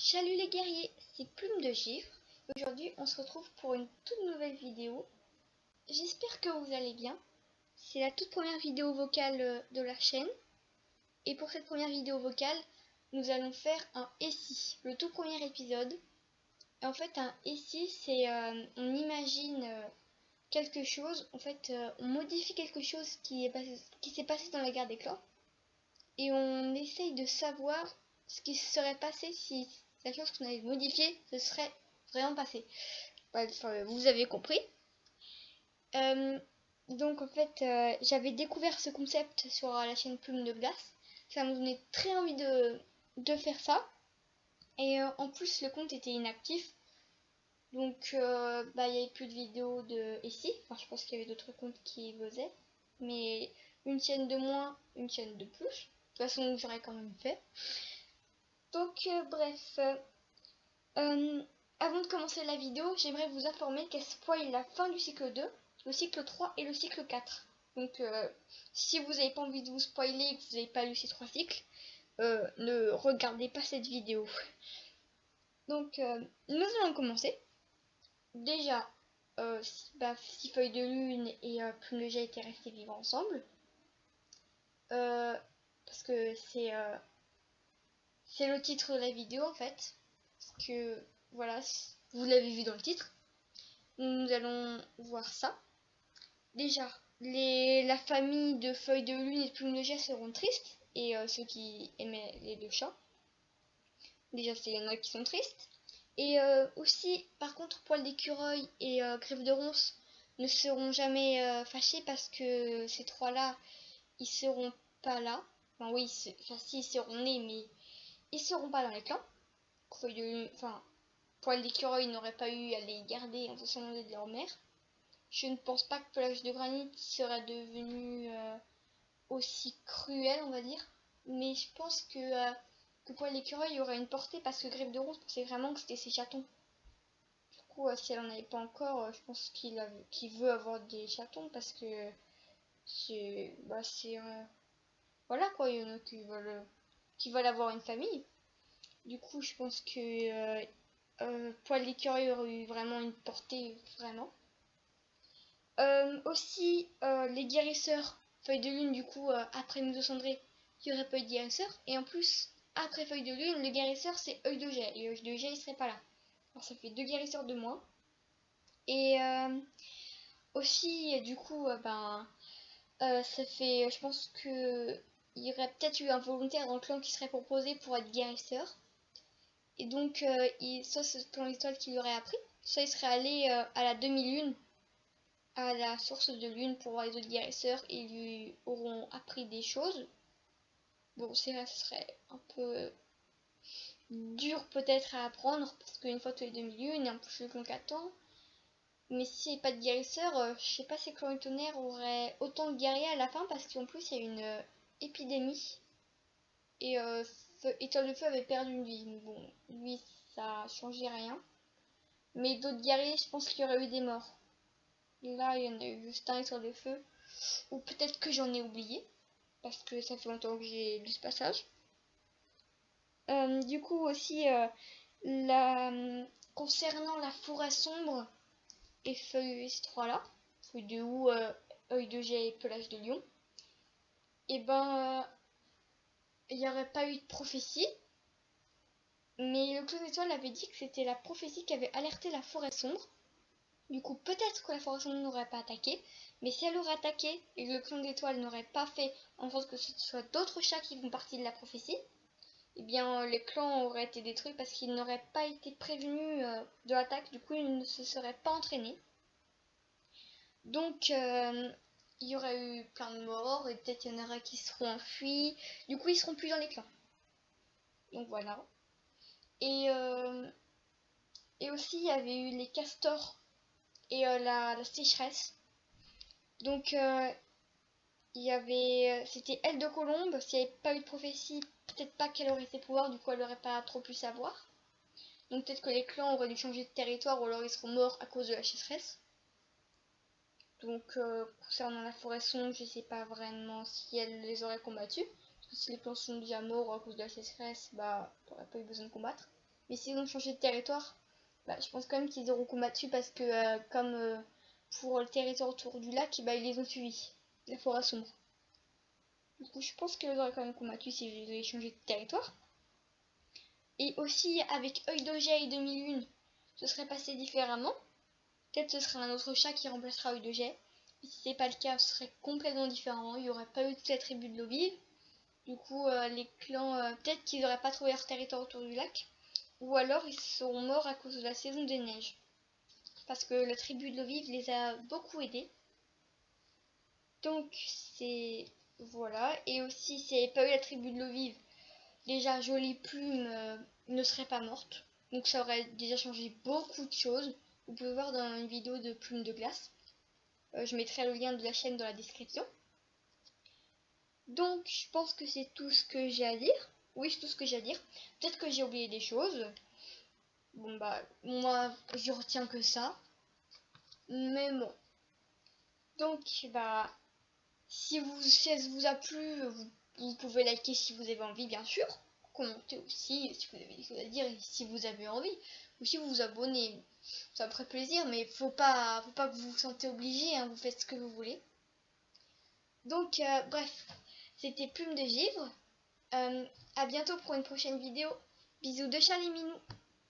Salut les guerriers, c'est Plume de Givre. Aujourd'hui, on se retrouve pour une toute nouvelle vidéo. J'espère que vous allez bien. C'est la toute première vidéo vocale de la chaîne. Et pour cette première vidéo vocale, nous allons faire un Et si, le tout premier épisode. Et en fait, un Et si, c'est on imagine quelque chose. En fait, on modifie quelque chose qui s'est passé dans la guerre des clans. Et on essaye de savoir ce qui se serait passé si la chose qu'on avait modifiée se serait vraiment passée. Enfin, vous avez compris. Donc en fait, j'avais découvert ce concept sur la chaîne Plume de Glace. Ça me donnait très envie de faire ça. Et en plus, le compte était inactif. Donc il n'y avait plus de vidéos de ici. Enfin, je pense qu'il y avait d'autres comptes qui faisaient. Mais une chaîne de moins, une chaîne de plus. De toute façon, j'aurais quand même fait. Donc bref, avant de commencer la vidéo, j'aimerais vous informer qu'elle spoil la fin du cycle 2, le cycle 3 et le cycle 4. Donc si vous n'avez pas envie de vous spoiler et que vous n'avez pas lu ces 3 cycles, ne regardez pas cette vidéo. Donc nous allons commencer. Déjà, si Feuille de Lune et Plume de Jet étaient restés vivre ensemble. Parce que c'est le titre de la vidéo en fait. Parce que voilà, vous l'avez vu dans le titre. Nous allons voir ça. Déjà, la famille de Feuille de Lune et de Plume de Jet seront tristes. Et ceux qui aimaient les deux chats. Déjà, il y en a qui sont tristes. Et aussi, par contre, Poil d'écureuil et Griffe de Ronce ne seront jamais fâchés parce que ces trois-là, ils seront pas là. Enfin oui, si, ils seront nés, mais ils seront pas dans les clans. Poil d'écureuil n'aurait pas eu à les garder en faisant de leur mère. Je ne pense pas que Pelage de Granit serait devenu aussi cruel, on va dire. Mais je pense que Poil d'écureuil aurait une portée parce que Griffe de Ronce pensait vraiment que c'était ses chatons. Du coup, si elle en avait pas encore, je pense qu'il veut avoir des chatons parce que c'est voilà quoi, il y en a qui veulent avoir une famille. Du coup, je pense que Poil d'écureuil aurait eu vraiment une portée, vraiment. Aussi, les guérisseurs, Feuille de Lune, du coup, après Museau Cendré, il n'y aurait pas eu de guérisseur. Et en plus, après Feuille de Lune, le guérisseur, c'est Œil de Jet. Et Œil de Jet, il serait pas là. Alors, ça fait 2 guérisseurs de moins. Et aussi, du coup, ça fait, je pense que il y aurait peut-être eu un volontaire dans le clan qui serait proposé pour être guérisseur. Et donc, soit c'est ton étoile qui l'aurait appris, soit il serait allé à la demi-lune, à la source de lune pour voir les autres guérisseurs et ils lui auront appris des choses. Bon, c'est vrai, ce serait un peu dur peut-être à apprendre parce qu'une fois tous les demi-lunes et en plus le clan qu'attend. Mais s'il n'y avait pas de guérisseurs, je sais pas si Clan et Tonnerre aurait autant de guerriers à la fin parce qu'en plus il y a une épidémie. Et Étoile de Feu avait perdu une vie. Bon, lui ça changeait rien. Mais d'autres guerriers, je pense qu'il y aurait eu des morts. Là, il y en a eu juste un Étoile de Feu. Ou peut-être que j'en ai oublié. Parce que ça fait longtemps que j'ai lu ce passage. Du coup aussi, concernant la forêt sombre et ces trois-là, Feuille de Houx, Œil de Jet et Pelage de Lion, et il n'y aurait pas eu de prophétie. Mais le clone étoile avait dit que c'était la prophétie qui avait alerté la forêt sombre. Du coup, peut-être que la forêt sombre n'aurait pas attaqué, mais si elle aurait attaqué et que le clone d'étoile n'aurait pas fait en sorte que ce soit d'autres chats qui font partie de la prophétie, eh bien les clans auraient été détruits parce qu'ils n'auraient pas été prévenus de l'attaque, du coup ils ne se seraient pas entraînés. Donc il y aurait eu plein de morts et peut-être il y en aura qui seront enfuis, du coup ils seront plus dans les clans. Donc voilà. Et aussi il y avait eu les castors et la sécheresse. Donc il y avait c'était Elle de Colombe, s'il n'y avait pas eu de prophétie, peut-être pas qu'elle aurait ses pouvoirs, du coup elle n'aurait pas trop pu savoir. Donc peut-être que les clans auraient dû changer de territoire ou alors ils seront morts à cause de la sécheresse. Donc concernant la forêt sombre, je sais pas vraiment si elle les aurait combattus. Parce que si les clans sont déjà morts à cause de la sécheresse, bah t'aurais pas eu besoin de combattre. Mais s'ils ont changé de territoire, bah, je pense quand même qu'ils auront combattu parce que comme pour le territoire autour du lac, bah, ils les ont suivis, la forêt sombre. Du coup, je pense qu'ils auraient quand même combattu s'ils avaient changé de territoire. Et aussi avec Œil d'Auget et Demi-Lune, ce serait passé différemment. Peut-être ce serait un autre chat qui remplacera Œil d'Auget. Mais si c'est pas le cas, ce serait complètement différent. Il n'y aurait pas eu toute la tribu de l'eau vive. Du coup, les clans, peut-être qu'ils n'auraient pas trouvé leur territoire autour du lac. Ou alors ils sont morts à cause de la saison des neiges. Parce que la tribu de l'eau vive les a beaucoup aidés. Donc c'est... Voilà. Et aussi, s'il n'y avait pas eu la tribu de l'eau vive, déjà Jolie Plume ne serait pas morte. Donc ça aurait déjà changé beaucoup de choses. Vous pouvez voir dans une vidéo de Plume de glace. Je mettrai le lien de la chaîne dans la description. Donc je pense que c'est tout ce que j'ai à dire. Oui, c'est tout ce que j'ai à dire. Peut-être que j'ai oublié des choses. Bon bah, moi je retiens que ça. Mais bon. Donc bah, si ça vous a plu, vous pouvez liker si vous avez envie, bien sûr. Commentez aussi si vous avez des choses à dire et si vous avez envie. Ou si vous vous abonnez, ça me ferait plaisir, mais faut pas que vous vous sentez obligé, hein, vous faites ce que vous voulez. Donc bref, c'était Plume de Givre. À bientôt pour une prochaine vidéo. Bisous de Charlie Minou.